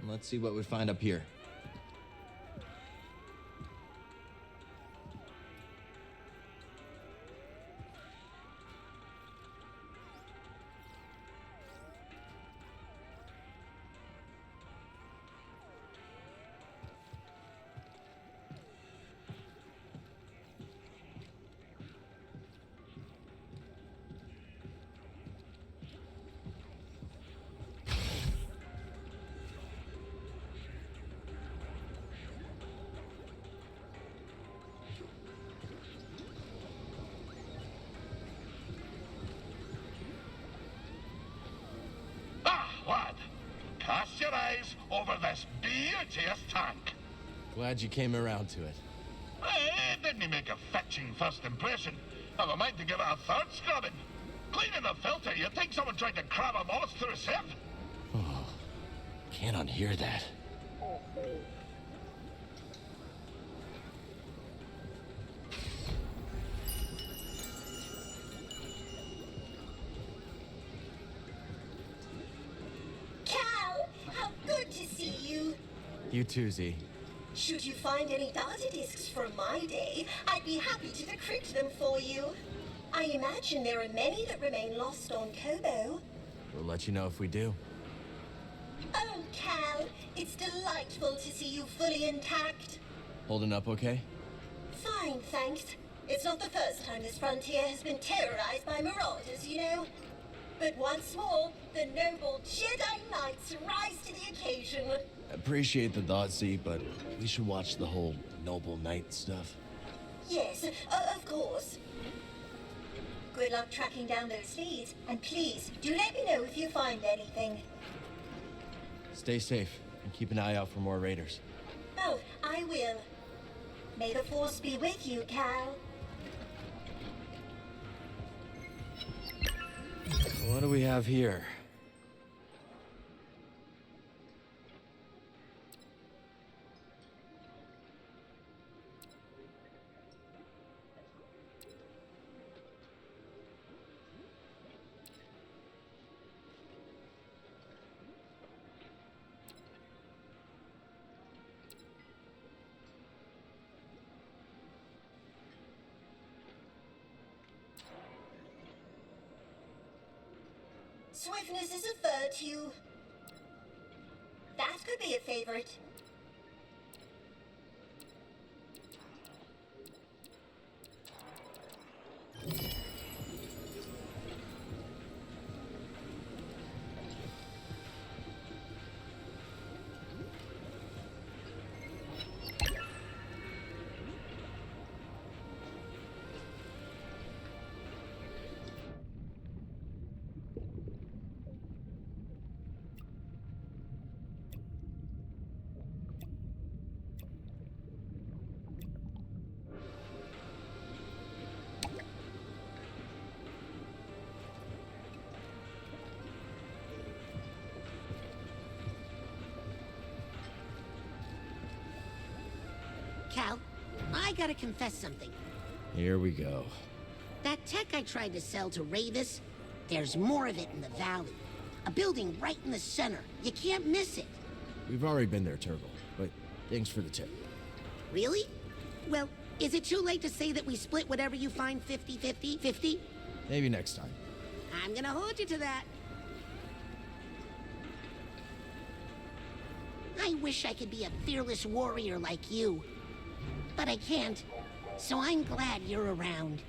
Let's see what we find up here. Cast your eyes over this beauteous tank. Glad you came around to it. Didn't he make a fetching first impression? Have a mind to give it a third scrubbing. Cleaning the filter, you'd think someone tried to cram a mollusk through a sieve. Oh, can't unhear that. You too, Z. Should you find any data discs from my day, I'd be happy to decrypt them for you. I imagine there are many that remain lost on Kobo. We'll let you know if we do. Oh, Cal, it's delightful to see you fully intact. Holding up okay? Fine, thanks. It's not the first time this frontier has been terrorized by marauders, you know. But once more, the noble Jedi Knights rise to the occasion. Appreciate the thought, Z, but we should watch the whole noble knight stuff. Yes, of course. Good luck tracking down those leads, and please, do let me know if you find anything. Stay safe, and keep an eye out for more raiders. Oh, I will. May the Force be with you, Cal. What do we have here? Swiftness is a virtue. That could be a favorite. Cal, I gotta confess something. Here we go. That tech I tried to sell to Ravis, there's more of it in the valley. A building right in the center. You can't miss it. We've already been there, Turgle, but thanks for the tip. Really? Well, is it too late to say that we split whatever you find 50-50? 50? Maybe next time. I'm gonna hold you to that. I wish I could be a fearless warrior like you. But I can't, so I'm glad you're around.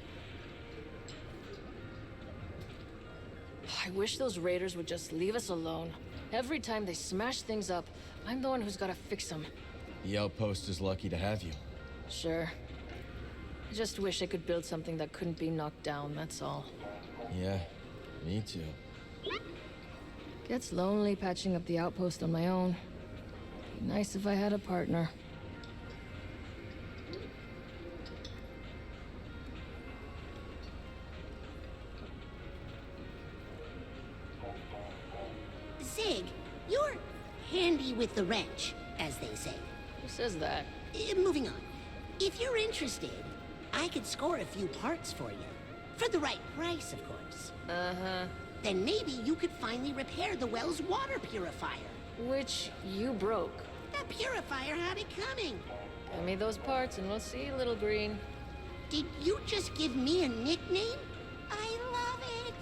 I wish those raiders would just leave us alone. Every time they smash things up, I'm the one who's gotta fix them. The outpost is lucky to have you. Sure. I just wish I could build something that couldn't be knocked down, that's all. Yeah, me too. Gets lonely patching up the outpost on my own. Be nice if I had a partner. Zig, you're handy with the wrench, as they say. Who says that? Moving on. If you're interested, I could score a few parts for you. For the right price, of course. Uh-huh. Then maybe you could finally repair the well's water purifier. Which you broke. The purifier had it coming. Give me those parts and we'll see, little green. Did you just give me a nickname? I love it.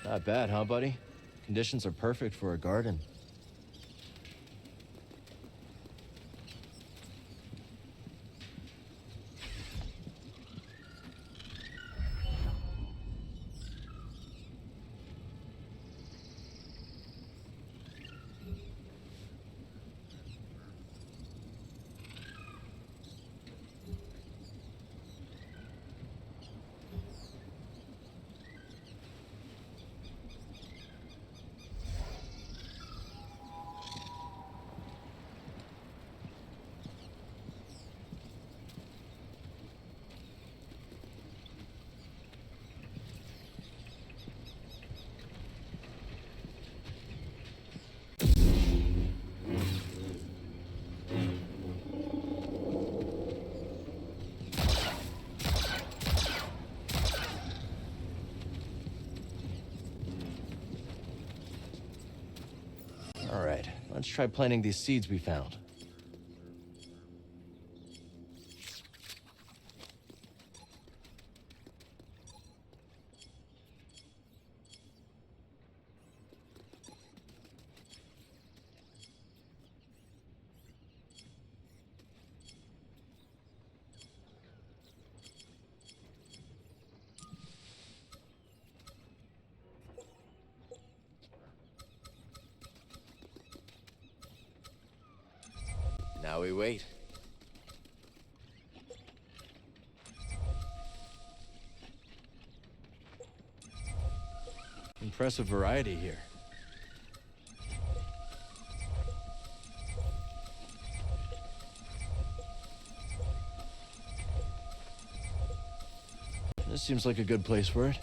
Not bad, huh, buddy? Conditions are perfect for a garden. All right, let's try planting these seeds we found. Now we wait. Impressive variety here. This seems like a good place for it.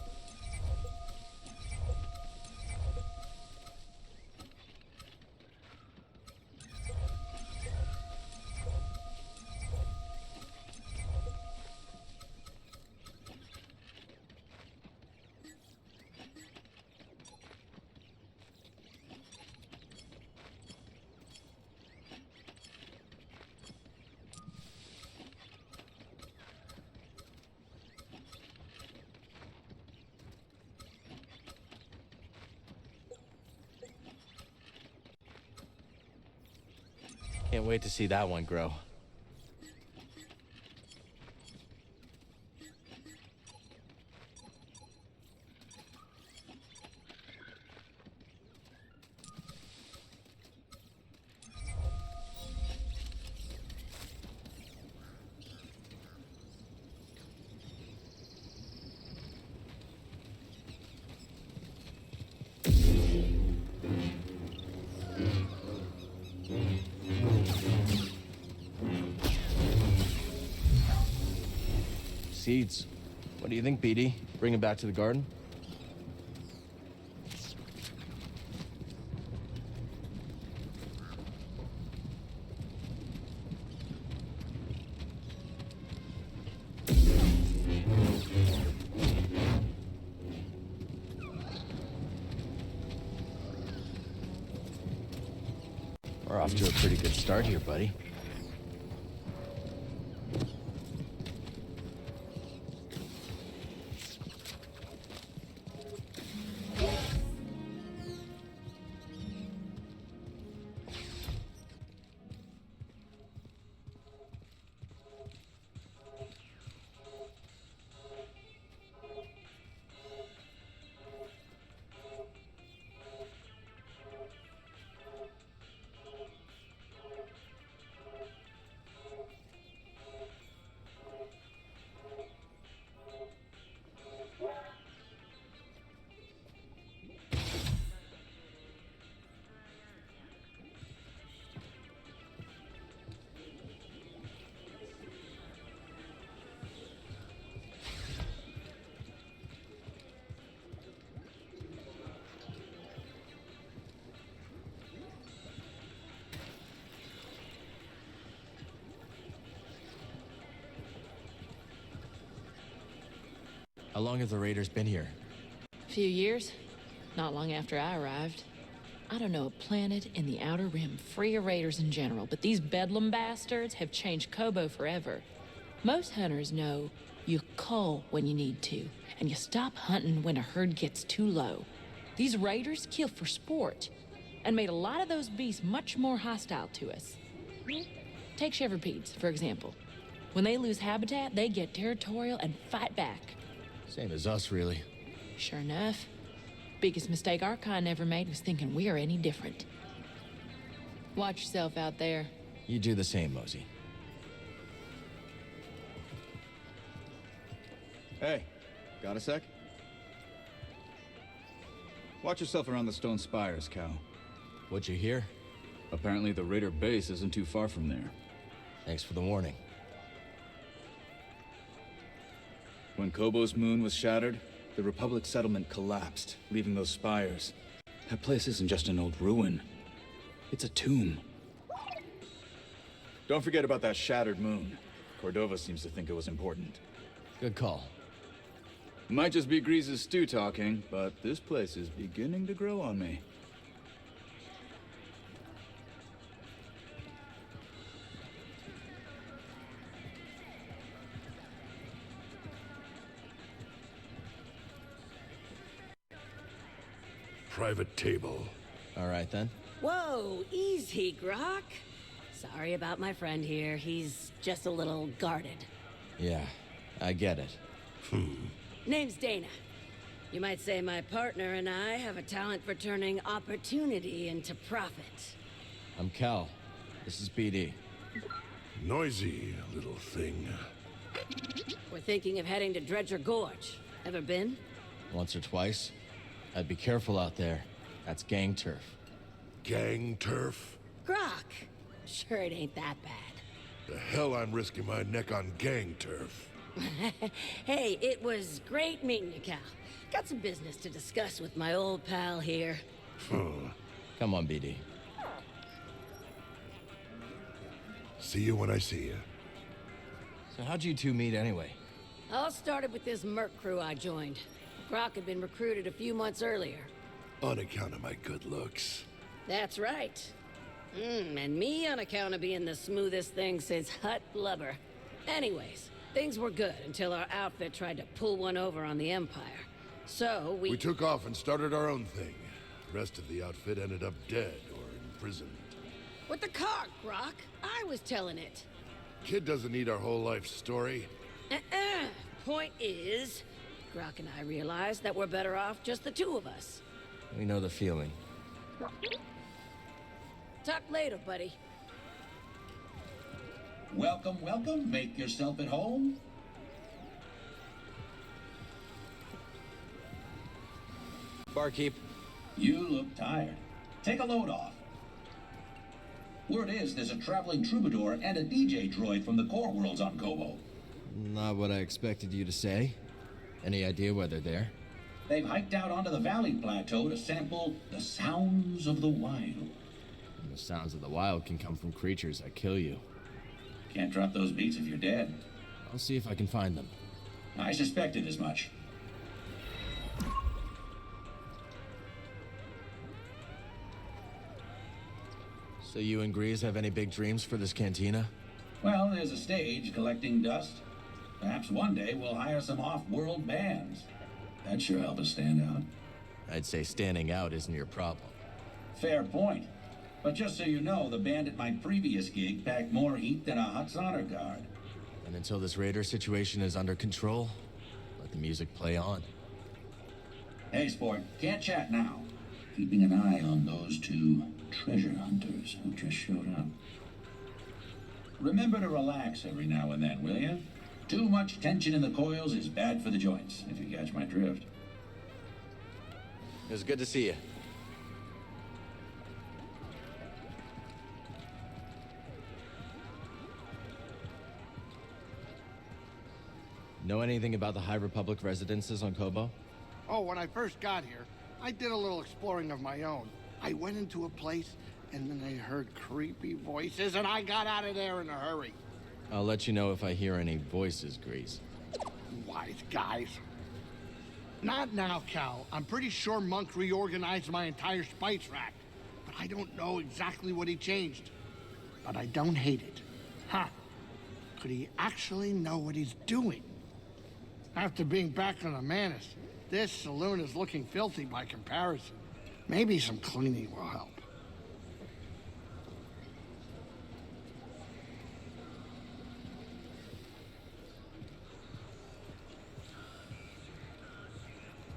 Can't wait to see that one grow. Seeds. What do you think, BD? Bring them back to the garden? We're off to a pretty good start here, buddy. How long have the raiders been here? Few years. Not long after I arrived. I don't know a planet in the Outer Rim free of raiders in general, but these bedlam bastards have changed Kobo forever. Most hunters know you cull when you need to, and you stop hunting when a herd gets too low. These raiders kill for sport, and made a lot of those beasts much more hostile to us. Take Shepherd-Pedes, for example. When they lose habitat, they get territorial and fight back. Same as us, really. Sure enough. Biggest mistake our kind ever made was thinking we are any different. Watch yourself out there. You do the same, Mosey. Hey, got a sec? Watch yourself around the stone spires, Cal. What'd you hear? Apparently the Raider base isn't too far from there. Thanks for the warning. When Kobo's moon was shattered, the Republic settlement collapsed, leaving those spires. That place isn't just an old ruin. It's a tomb. Don't forget about that shattered moon. Cordova seems to think it was important. Good call. Might just be Grease's stew talking, but this place is beginning to grow on me. Private table. All right, then. Whoa, easy, Grok. Sorry about my friend here. He's just a little guarded. Yeah, I get it. Name's Dana. You might say my partner and I have a talent for turning opportunity into profit. I'm Cal. This is BD. Noisy little thing. We're thinking of heading to Dredger Gorge. Ever been? Once or twice. I'd be careful out there. That's gang turf. Gang turf? Grok! Sure it ain't that bad. The hell I'm risking my neck on gang turf. Hey, it was great meeting you, Cal. Got some business to discuss with my old pal here. Come on, BD. See you when I see you. So how'd you two meet anyway? All started with this merc crew I joined. Grok had been recruited a few months earlier. On account of my good looks. That's right. And me on account of being the smoothest thing since hut blubber. Anyways, things were good until our outfit tried to pull one over on the Empire. So We took off and started our own thing. The rest of the outfit ended up dead or imprisoned. With the car, Grok. I was telling it. Kid doesn't need our whole life story. Point is, Grok and I realized that we're better off just the two of us. We know the feeling. Talk later, buddy. Welcome, welcome. Make yourself at home. Barkeep. You look tired. Take a load off. Word is there's a traveling troubadour and a DJ droid from the core worlds on Kobo. Not what I expected you to say. Any idea where they're there? They've hiked out onto the valley plateau to sample the sounds of the wild. And the sounds of the wild can come from creatures that kill you. Can't drop those beats if you're dead. I'll see if I can find them. I suspected as much. So you and Grease have any big dreams for this cantina? Well, there's a stage collecting dust. Perhaps one day we'll hire some off-world bands. That'd sure help us stand out. I'd say standing out isn't your problem. Fair point. But just so you know, the band at my previous gig packed more heat than a Hut's honor guard. And until this raider situation is under control, let the music play on. Hey, sport, can't chat now. Keeping an eye on those two treasure hunters who just showed up. Remember to relax every now and then, will you? Too much tension in the coils is bad for the joints, if you catch my drift. It was good to see you. Know anything about the High Republic residences on Kobo? Oh, when I first got here, I did a little exploring of my own. I went into a place, and then I heard creepy voices, and I got out of there in a hurry. I'll let you know if I hear any voices, Grease. Wise guys. Not now, Cal. I'm pretty sure Monk reorganized my entire spice rack. But I don't know exactly what he changed. But I don't hate it. Huh. Could he actually know what he's doing? After being back on the Manus, this saloon is looking filthy by comparison. Maybe some cleaning will help.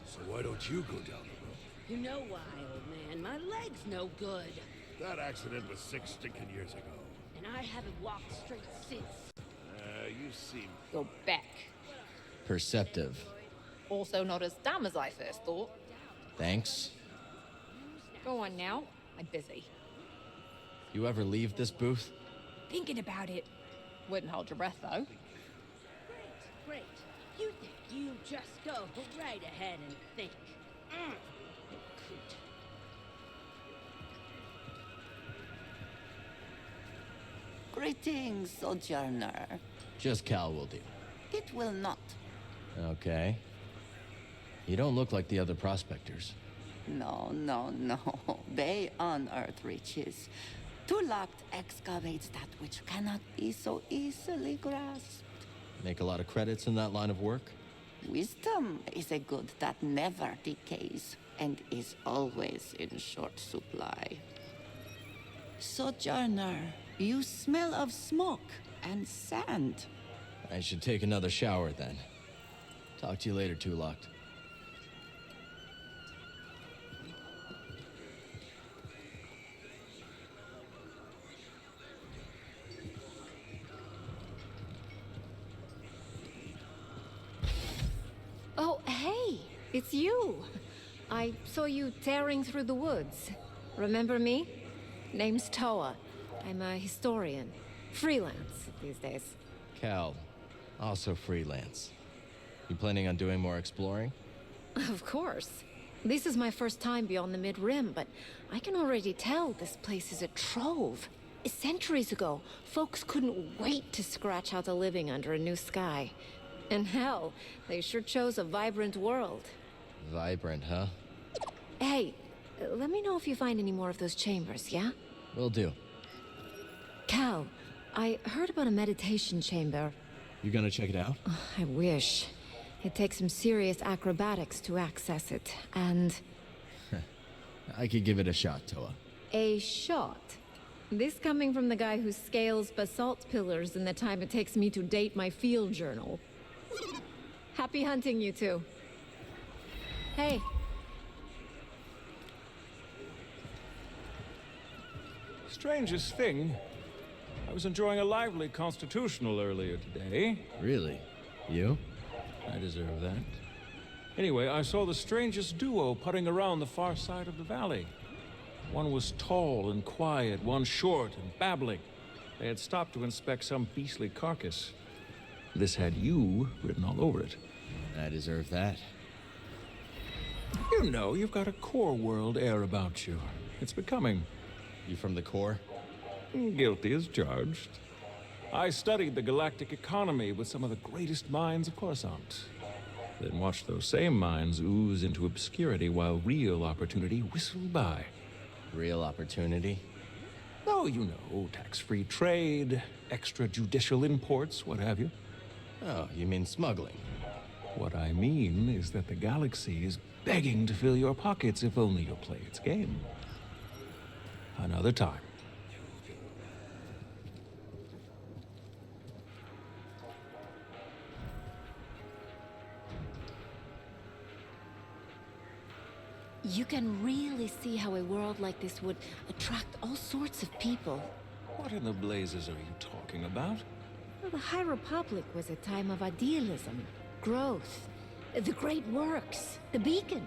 So why don't you go down the road? You know why, old man. My leg's no good. That accident was 6 stinking years ago. And I haven't walked straight since. You seem... Go back. Perceptive. Also not as dumb as I first thought. Thanks. Go on now. I'm busy. You ever leave this booth? Thinking about it. Wouldn't hold your breath, though. Great. You think you just go right ahead and think. Greetings, Sojourner. Just Cal will do. It will not. Okay. You don't look like the other prospectors. No, no, no. They unearth riches. Tulak excavates that which cannot be so easily grasped. Make a lot of credits in that line of work? Wisdom is a good that never decays and is always in short supply. Sojourner, you smell of smoke and sand. I should take another shower then. Talk to you later, Tulak. Oh, hey, it's you. I saw you tearing through the woods. Remember me? Name's Toa. I'm a historian. Freelance these days. Cal, also freelance. You planning on doing more exploring? Of course. This is my first time beyond the Mid-Rim, but I can already tell this place is a trove. Centuries ago, folks couldn't wait to scratch out a living under a new sky. And hell, they sure chose a vibrant world. Vibrant, huh? Hey, let me know if you find any more of those chambers, yeah? Will do. Cal, I heard about a meditation chamber. You gonna check it out? I wish. It takes some serious acrobatics to access it, and... I could give it a shot, Toa. A shot? This coming from the guy who scales basalt pillars in the time it takes me to date my field journal. Happy hunting, you two. Hey. Strangest thing, I was enjoying a lively constitutional earlier today. Really? You? I deserve that. Anyway, I saw the strangest duo putting around the far side of the valley. One was tall and quiet, one short and babbling. They had stopped to inspect some beastly carcass. This had you written all over it. I deserve that. You know, you've got a core world air about you. It's becoming. You from the core? Guilty as charged. I studied the galactic economy with some of the greatest minds of Coruscant. Then watched those same minds ooze into obscurity while real opportunity whistled by. Real opportunity? Oh, you know, tax-free trade, extrajudicial imports, what have you. Oh, you mean smuggling? What I mean is that the galaxy is begging to fill your pockets if only you'll play its game. Another time. You can really see how a world like this would attract all sorts of people. What in the blazes are you talking about? Well, the High Republic was a time of idealism, growth, the great works, the beacon.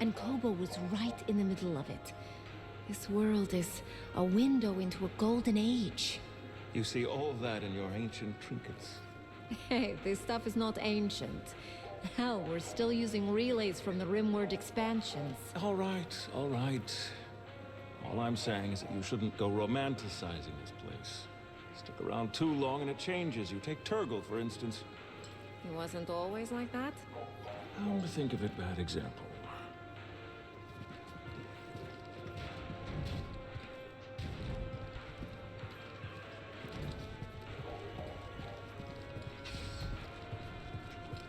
And Kobo was right in the middle of it. This world is a window into a golden age. You see all that in your ancient trinkets. Hey, this stuff is not ancient. Hell, we're still using relays from the Rimward expansions. All right, all right. All I'm saying is that you shouldn't go romanticizing this place. Stick around too long and it changes. You take Turgle, for instance. It wasn't always like that? Come to think of it, bad example.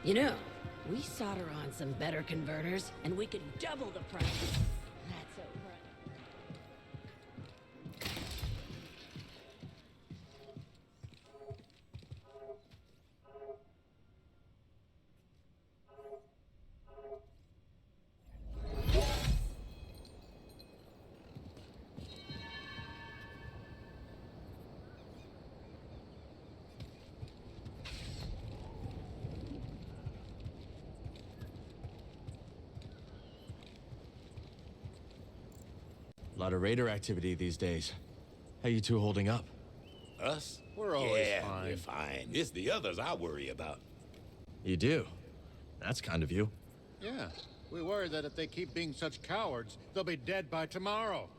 You know, we solder on some better converters, and we could double the price. That's so right. A lot of raider activity these days. How you two holding up? Us? We're always fine. We're fine. It's the others I worry about. You do? That's kind of you. Yeah, we worry that if they keep being such cowards, they'll be dead by tomorrow.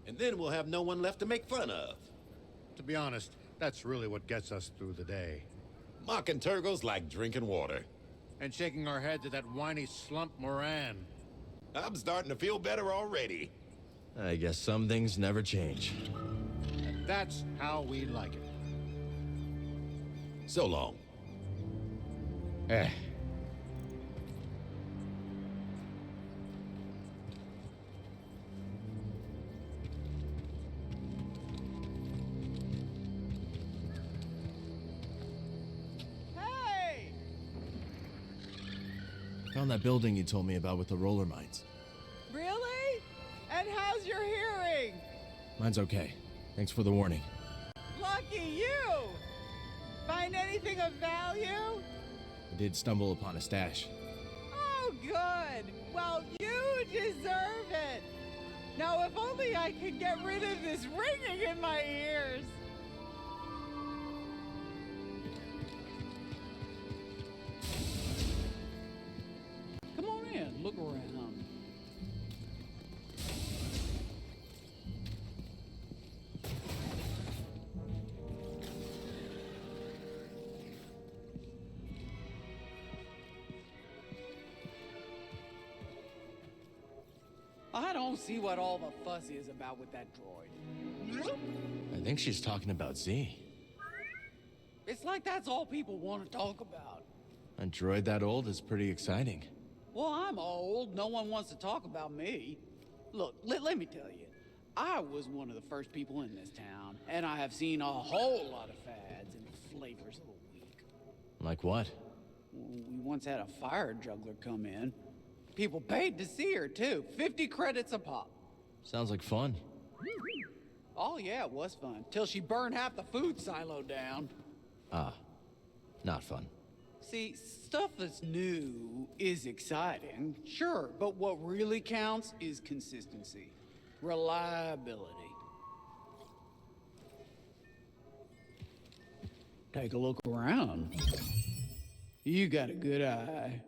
And then we'll have no one left to make fun of. To be honest, that's really what gets us through the day. Mocking Turgos like drinking water. And shaking our heads at that whiny slump Moran. I'm starting to feel better already. I guess some things never change. And that's how we like it. So long. Eh. Hey! Found that building you told me about with the roller mines. Really? And how's your hearing? Mine's okay. Thanks for the warning. Lucky you! Find anything of value? I did stumble upon a stash. Oh, good. Well, you deserve it. Now, if only I could get rid of this ringing in my ears. Come on in, look around. I don't see what all the fuss is about with that droid. I think she's talking about Z. It's like that's all people want to talk about. A droid that old is pretty exciting. Well, I'm old. No one wants to talk about me. Look, let me tell you. I was one of the first people in this town, and I have seen a whole lot of fads and flavors of the week. Like what? We once had a fire juggler come in. People paid to see her, too. 50 credits a pop. Sounds like fun. Oh, yeah, it was fun. Till she burned half the food silo down. Ah, not fun. See, stuff that's new is exciting, sure, but what really counts is consistency. Reliability. Take a look around. You got a good eye.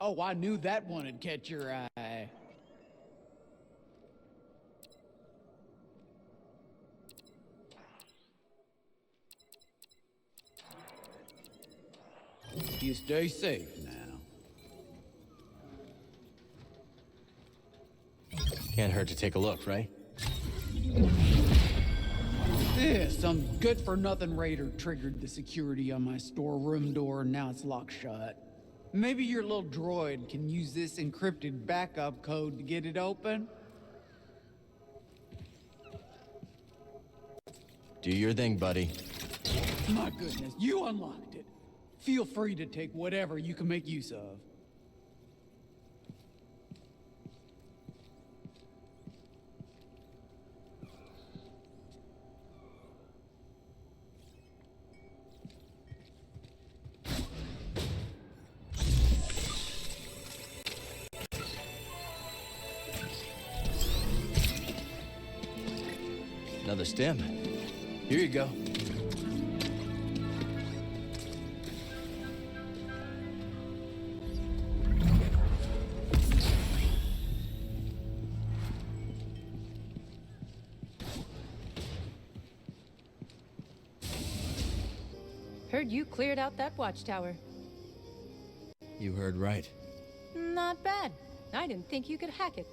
Oh, I knew that one would catch your eye. You stay safe now. Can't hurt to take a look, right? Yeah, some good-for-nothing raider triggered the security on my storeroom door, and now it's locked shut. Maybe your little droid can use this encrypted backup code to get it open? Do your thing, buddy. My goodness, you unlocked it. Feel free to take whatever you can make use of. Another stem. Here you go. Heard you cleared out that watchtower. You heard right. Not bad. I didn't think you could hack it.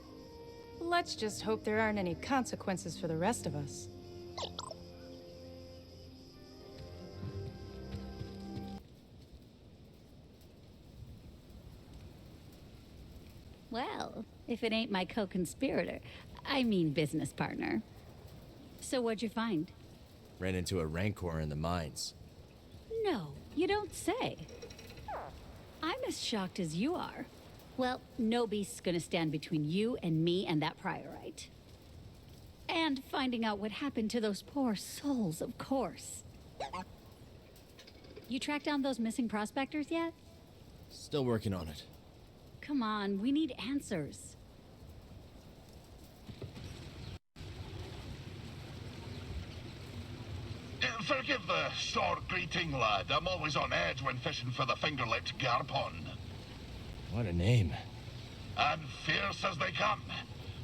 Let's just hope there aren't any consequences for the rest of us. Well, if it ain't my co-conspirator, I mean business partner. So what'd you find? Ran into a rancor in the mines. No, you don't say. I'm as shocked as you are. Well, no beast's gonna stand between you and me and that priorite. And finding out what happened to those poor souls, of course. You tracked down those missing prospectors yet? Still working on it. Come on, we need answers. Forgive the short greeting, lad. I'm always on edge when fishing for the finger-licked garpon. What a name. And fierce as they come.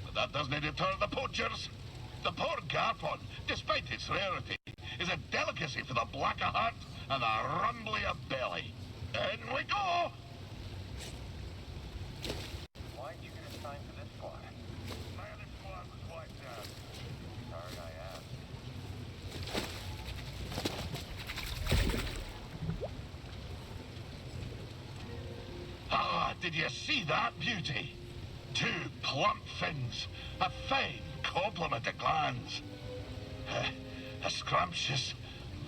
But that doesn't deter the poachers. The poor garpon, despite its rarity, is a delicacy for the black of heart and the rumbly of belly. In we go! Why'd you get assigned to this squad? My other squad was wiped out. Sorry I asked. Ah, did you see that beauty? Two plump fins, a fine complement of glands. A scrumptious,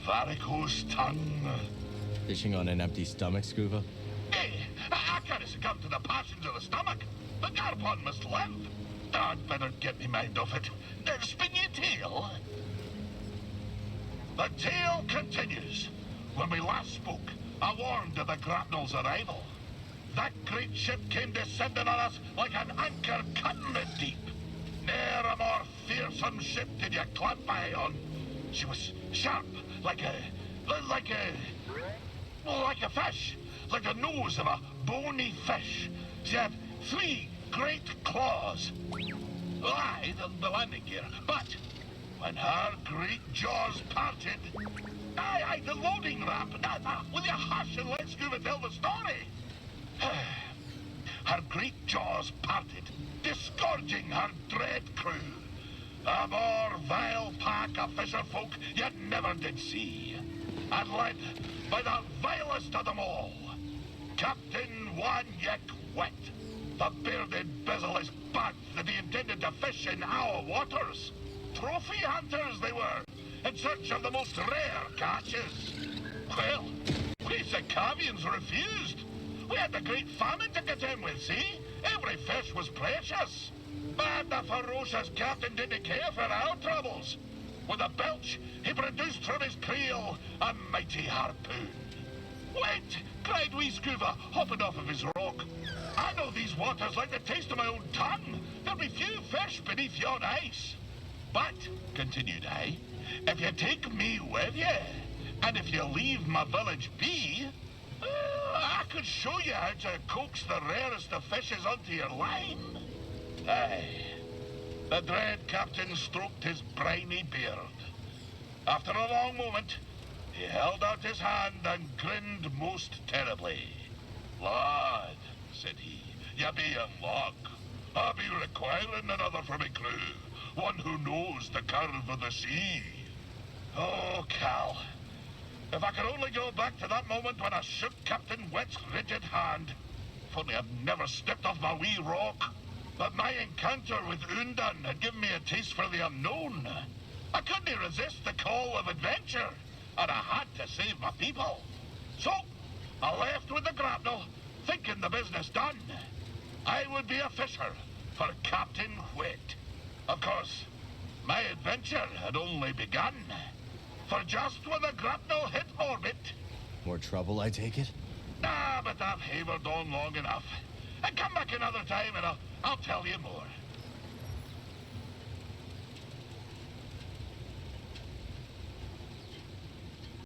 varicose tongue. Fishing on an empty stomach, Scuba? Hey, I can't succumb to the passions of the stomach. The garpon must live. I'd better get me mind off it. Spin your tail. The tale continues. When we last spoke, I warned of the grapnel's arrival. That great ship came descending on us like an anchor cutting the deep. Ne'er a more fearsome ship did you clamp eye on. She was sharp, like a fish, like the nose of a bony fish. She had 3 great claws. Aye, the landing gear. But when her great jaws parted, aye, the loading ramp. Will you hush and let Scuba tell the story? Her great jaws parted, disgorging her dread crew. A more vile pack of fisherfolk you never did see. And led by the vilest of them all, Captain One Yek Wet, the bearded, bezel-less bat that he intended to fish in our waters. Trophy hunters they were, in search of the most rare catches. Well, we Sakavians refused. We had the great famine to contend with, see? Every fish was precious. But the ferocious captain didn't care for our troubles. With a belch, he produced from his creel a mighty harpoon. Wait, cried wee Scuba, hopping off of his rock. I know these waters like the taste of my own tongue. There'll be few fish beneath yon ice. But, continued I, if you take me with you, and if you leave my village be, I could show you how to coax the rarest of fishes onto your line. Aye. The dread captain stroked his briny beard. After a long moment, he held out his hand and grinned most terribly. Lad, said he, you be in luck. I'll be requiring another for me crew, one who knows the curve of the sea. Oh, Cal. If I could only go back to that moment when I shook Captain Wet's rigid hand. If only I'd never stepped off my wee rock. But my encounter with Undan had given me a taste for the unknown. I couldn't resist the call of adventure, and I had to save my people. So, I left with the grapnel, thinking the business done. I would be a fisher for Captain Wet. Of course, my adventure had only begun. For just when the grapnel hit orbit... More trouble, I take it? Nah, but I've havered on long enough. And come back another time and I'll tell you more.